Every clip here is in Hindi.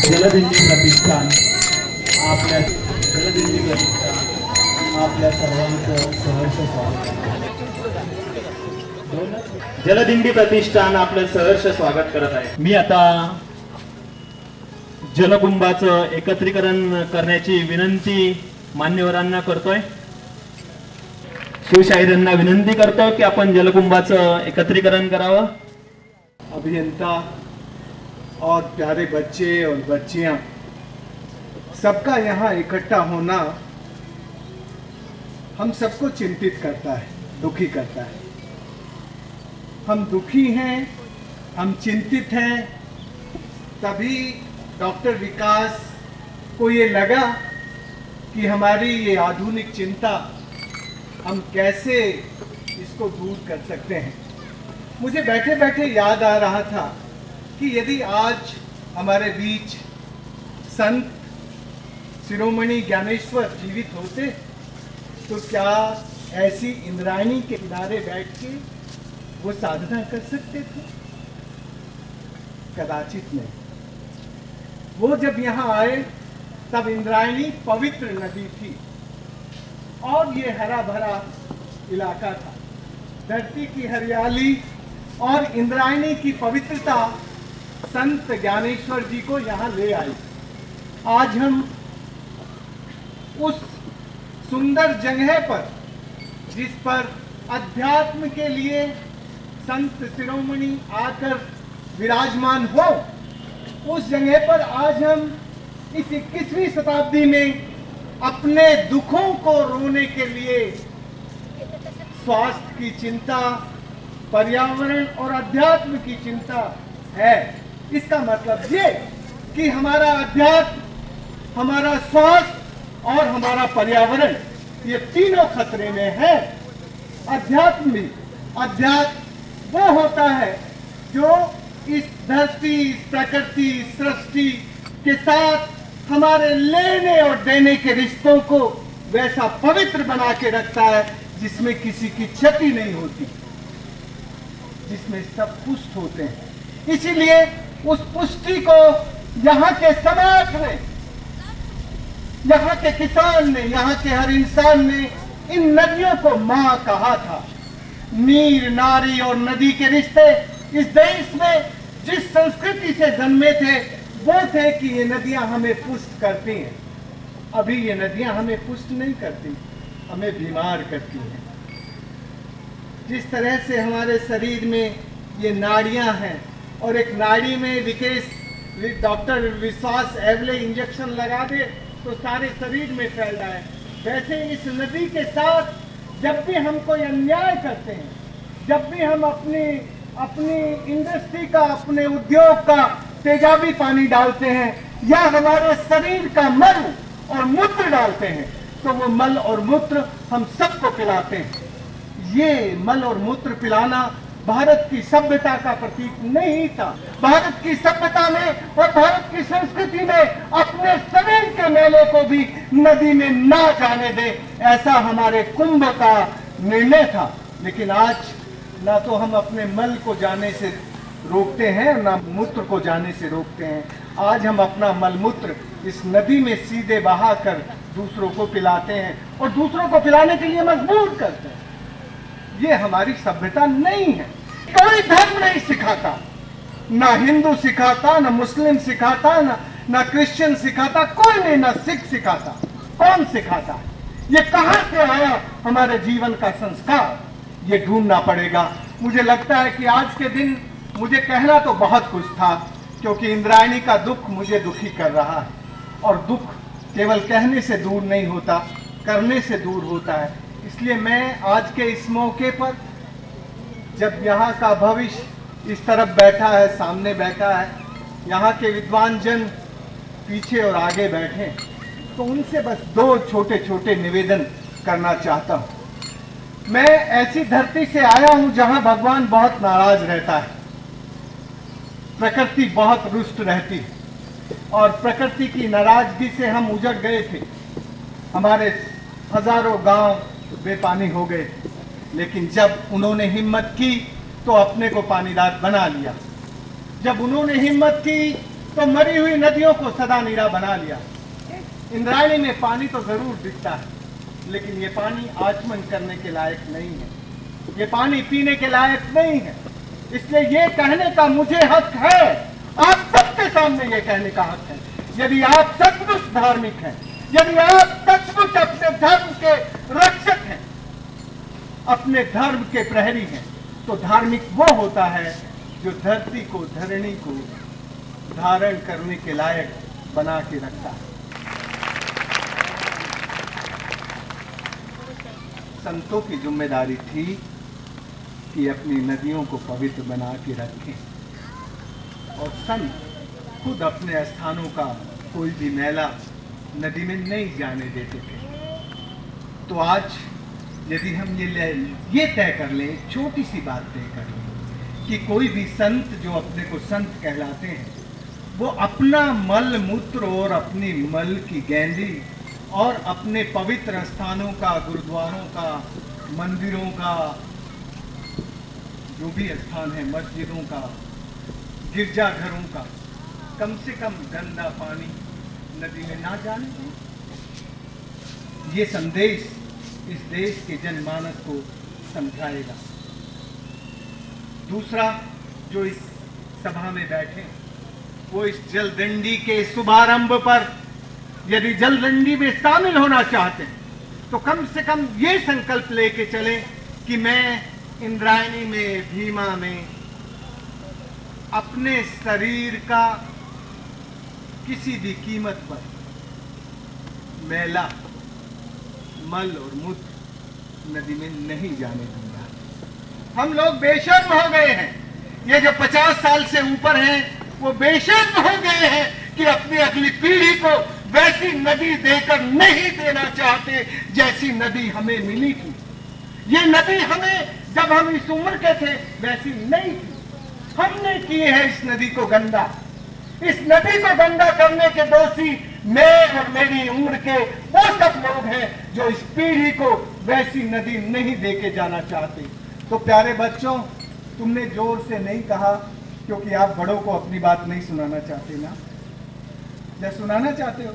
जलदिंडी प्रतिष्ठान आपल्या जलदिंडी प्रतिष्ठान आपल्या सर्वांचं सहर्ष स्वागत. जलदिंडी प्रतिष्ठान आपलं सहर्ष स्वागत करत आहे. मी आता जलकुंभाचं एकत्रीकरण करण्याची विनंती मान्यवरांना करतोय. शिवशाहिरांना विनंती करतो की आपण जलकुंभाचं एकत्रीकरण करावं. अभियंता और प्यारे बच्चे और बच्चियां, सबका यहाँ इकट्ठा होना हम सबको चिंतित करता है, दुखी करता है. हम दुखी हैं, हम चिंतित हैं. तभी डॉक्टर विकास को ये लगा कि हमारी ये आधुनिक चिंता हम कैसे इसको दूर कर सकते हैं. मुझे बैठे बैठे याद आ रहा था कि यदि आज हमारे बीच संत शिरोमणि ज्ञानेश्वर जीवित होते तो क्या ऐसी इंद्रायणी के किनारे बैठ के वो साधना कर सकते थे? कदाचित नहीं. वो जब यहाँ आए तब इंद्रायणी पवित्र नदी थी और ये हरा भरा इलाका था. धरती की हरियाली और इंद्रायणी की पवित्रता संत ज्ञानेश्वर जी को यहाँ ले आई. आज हम उस सुंदर जगह पर, जिस पर अध्यात्म के लिए संत शिरोमणि आकर विराजमान हो, उस जगह पर आज हम इस 21वीं शताब्दी में अपने दुखों को रोने के लिए स्वास्थ्य की चिंता, पर्यावरण और अध्यात्म की चिंता है. इसका मतलब ये कि हमारा अध्यात्म, हमारा स्वास्थ्य और हमारा पर्यावरण, ये तीनों खतरे में है. अध्यात्म वो होता है जो इस धरती, इस प्रकृति, इस सृष्टि के साथ हमारे लेने और देने के रिश्तों को वैसा पवित्र बना के रखता है जिसमें किसी की क्षति नहीं होती, जिसमें सब पुष्ट होते हैं. इसीलिए उस पुष्टि को यहाँ के समाज ने, यहाँ के किसान ने, यहाँ के हर इंसान ने इन नदियों को माँ कहा था. नीर, नारी और नदी के रिश्ते इस देश में जिस संस्कृति से जन्मे थे वो थे कि ये नदियां हमें पुष्ट करती हैं. अभी ये नदियां हमें पुष्ट नहीं करती, हमें बीमार करती हैं. जिस तरह से हमारे शरीर में ये नाड़ियां हैं और एक नाड़ी में डॉक्टर विश्वास एवले इंजेक्शन लगा दे तो सारे शरीर में फैल रहा है, वैसे इस नदी के साथ जब भी हम कोई अन्याय करते हैं, जब भी हम अपनी इंडस्ट्री का, अपने उद्योग का तेजाबी पानी डालते हैं या हमारे शरीर का मल और मूत्र डालते हैं, तो वो मल और मूत्र हम सबको पिलाते हैं. ये मल और मूत्र पिलाना भारत की सभ्यता का प्रतीक नहीं था. भारत की सभ्यता में और भारत की संस्कृति में अपने शरीर के मेले को भी नदी में ना जाने दे, ऐसा हमारे कुंभ का निर्णय था. लेकिन आज ना तो हम अपने मल को जाने से रोकते हैं, ना मूत्र को जाने से रोकते हैं. आज हम अपना मल मूत्र इस नदी में सीधे बहाकर दूसरों को पिलाते हैं और दूसरों को पिलाने के लिए मजबूर करते हैं. ये हमारी सभ्यता नहीं है. कोई धर्म नहीं सिखाता, ना हिंदू सिखाता, ना मुस्लिम सिखाता, ना क्रिश्चियन सिखाता, कोई नहीं, ना सिख सिखाता. कौन सिखाता? ये कहां से आया हमारे जीवन का संस्कार? ये ढूंढना पड़ेगा. मुझे लगता है कि आज के दिन मुझे कहना तो बहुत कुछ था, क्योंकि इंद्रायणी का दुख मुझे दुखी कर रहा है. और दुख केवल कहने से दूर नहीं होता, करने से दूर होता है. इसलिए मैं आज के इस मौके पर, जब यहाँ का भविष्य इस तरफ बैठा है, सामने बैठा है, यहाँ के विद्वान जन पीछे और आगे बैठे, तो उनसे बस दो छोटे छोटे निवेदन करना चाहता हूँ. मैं ऐसी धरती से आया हूँ जहाँ भगवान बहुत नाराज रहता है, प्रकृति बहुत रुष्ट रहती है, और प्रकृति की नाराजगी से हम उजड़ गए थे. हमारे हजारों गांव बेपानी हो गए. लेकिन जब उन्होंने हिम्मत की तो अपने को पानीदार बना लिया. जब उन्होंने हिम्मत की तो मरी हुई नदियों को सदा नीरा बना लिया। इंद्रायणी में पानी तो जरूर दिखता है, लेकिन ये पानी आचमन करने के लायक नहीं है, ये पानी पीने के लायक नहीं है। इसलिए ये कहने का मुझे हक है, आप सबके सामने ये कहने का हक है, यदि आप सचमुच धार्मिक हैं, यदि आप सचमुच अपने धर्म के रक्षक हैं, अपने धर्म के प्रहरी हैं, तो धार्मिक वो होता है जो धरती को, धरणी को धारण करने के लायक बना के रखता है। संतों की जिम्मेदारी थी कि अपनी नदियों को पवित्र बना के रखें, और संत खुद अपने स्थानों का कोई भी मैला नदी में नहीं जाने देते थे। तो आज यदि हम ये तय कर लें, छोटी सी बात तय कर लें, कि कोई भी संत जो अपने को संत कहलाते हैं, वो अपना मल मूत्र और अपनी मल की गेंदी और अपने पवित्र स्थानों का, गुरुद्वारों का, मंदिरों का, जो भी स्थान है, मस्जिदों का, गिरजाघरों का, कम से कम गंदा पानी नदी में ना जाने दें। ये संदेश इस देश के जनमानस को समझाएगा। दूसरा, जो इस सभा में बैठे, वो इस जलदंडी के शुभारंभ पर यदि जलदंडी में शामिल होना चाहते हैं, तो कम से कम ये संकल्प लेके चले कि मैं इंद्रायणी में, भीमा में अपने शरीर का किसी भी कीमत पर मैला मल और मूत्र नदी में नहीं जाने दूंगा। हम लोग बेशर्म हो गए हैं, ये जो 50 साल से ऊपर हैं वो बेशर्म हो गए हैं कि अपनी अगली पीढ़ी को वैसी नदी देकर नहीं देना चाहते जैसी नदी हमें मिली थी। ये नदी हमें जब हम इस उम्र के थे वैसी नहीं थी, हमने किए है इस नदी को गंदा। इस नदी को गंदा करने के दोषी मैं और मेरी उम्र के वो सब लोग हैं जो इस पीढ़ी को वैसी नदी नहीं देके जाना चाहते। तो प्यारे बच्चों, तुमने जोर से नहीं कहा क्योंकि आप बड़ों को अपनी बात नहीं सुनाना चाहते ना? या सुनाना चाहते हो?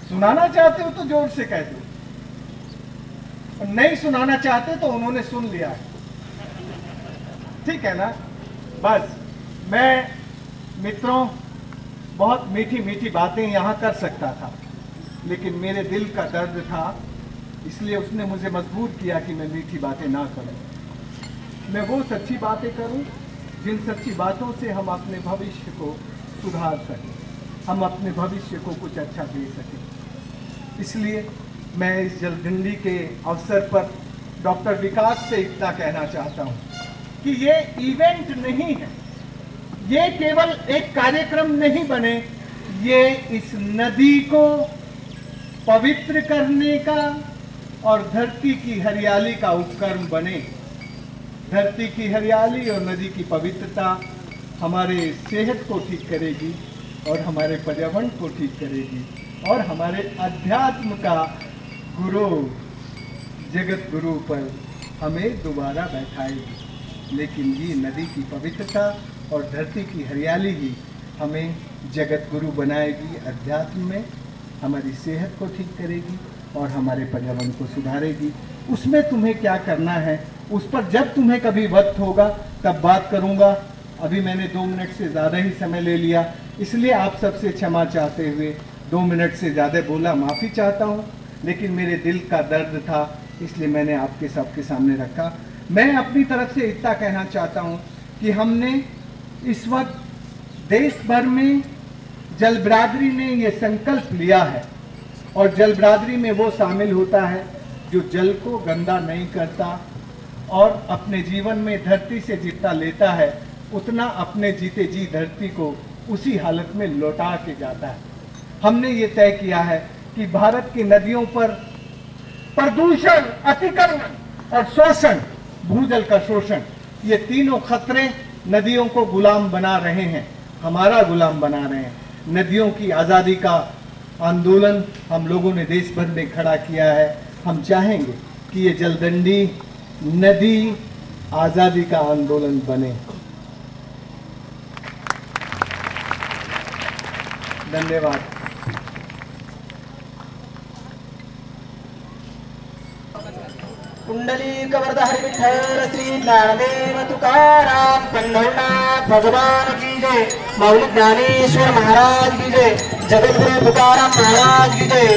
सुनाना चाहते हो तो जोर से कह दो, और नहीं सुनाना चाहते तो उन्होंने सुन लिया, ठीक है ना? बस मैं मित्रों बहुत मीठी मीठी बातें यहाँ कर सकता था, लेकिन मेरे दिल का दर्द था, इसलिए उसने मुझे मजबूर किया कि मैं मीठी बातें ना करूं। मैं वो सच्ची बातें करूं जिन सच्ची बातों से हम अपने भविष्य को सुधार सकें, हम अपने भविष्य को कुछ अच्छा दे सकें। इसलिए मैं इस जलदंडी के अवसर पर डॉक्टर विकास से इतना कहना चाहता हूं कि ये इवेंट नहीं है, ये केवल एक कार्यक्रम नहीं बने, ये इस नदी को पवित्र करने का और धरती की हरियाली का उपक्रम बने। धरती की हरियाली और नदी की पवित्रता हमारे सेहत को ठीक करेगी और हमारे पर्यावरण को ठीक करेगी और हमारे अध्यात्म का गुरु, जगत गुरु पर हमें दोबारा बैठाएगी। लेकिन ये नदी की पवित्रता और धरती की हरियाली ही हमें जगत गुरु बनाएगी, अध्यात्म में हमारी सेहत को ठीक करेगी और हमारे पर्यावरण को सुधारेगी। उसमें तुम्हें क्या करना है, उस पर जब तुम्हें कभी वक्त होगा तब बात करूंगा। अभी मैंने 2 मिनट से ज़्यादा ही समय ले लिया, इसलिए आप सबसे क्षमा चाहते हुए 2 मिनट से ज़्यादा बोला, माफ़ी चाहता हूँ। लेकिन मेरे दिल का दर्द था, इसलिए मैंने आपके सबके सामने रखा। मैं अपनी तरफ से इतना कहना चाहता हूँ कि हमने इस वक्त देश भर में जल बिरादरी ने ये संकल्प लिया है, और जल बिरादरी में वो शामिल होता है जो जल को गंदा नहीं करता और अपने जीवन में धरती से जितना लेता है उतना अपने जीते जी धरती को उसी हालत में लौटा के जाता है। हमने ये तय किया है कि भारत की नदियों पर प्रदूषण, अतिक्रमण और शोषण, भूजल का शोषण, ये तीनों खतरे नदियों को गुलाम बना रहे हैं, हमारा गुलाम बना रहे हैं। नदियों की आज़ादी का आंदोलन हम लोगों ने देश भर में खड़ा किया है। हम चाहेंगे कि ये जलदंडी नदी आज़ादी का आंदोलन बने। धन्यवाद। कुंडली कवरदा हरि विठ्ठल श्री ज्ञानदेव तुकाराम पंढरनाथ भगवान की जय। मौली ज्ञानेश्वर महाराज की जय। जगतगुरु तुकाराम महाराज की जय।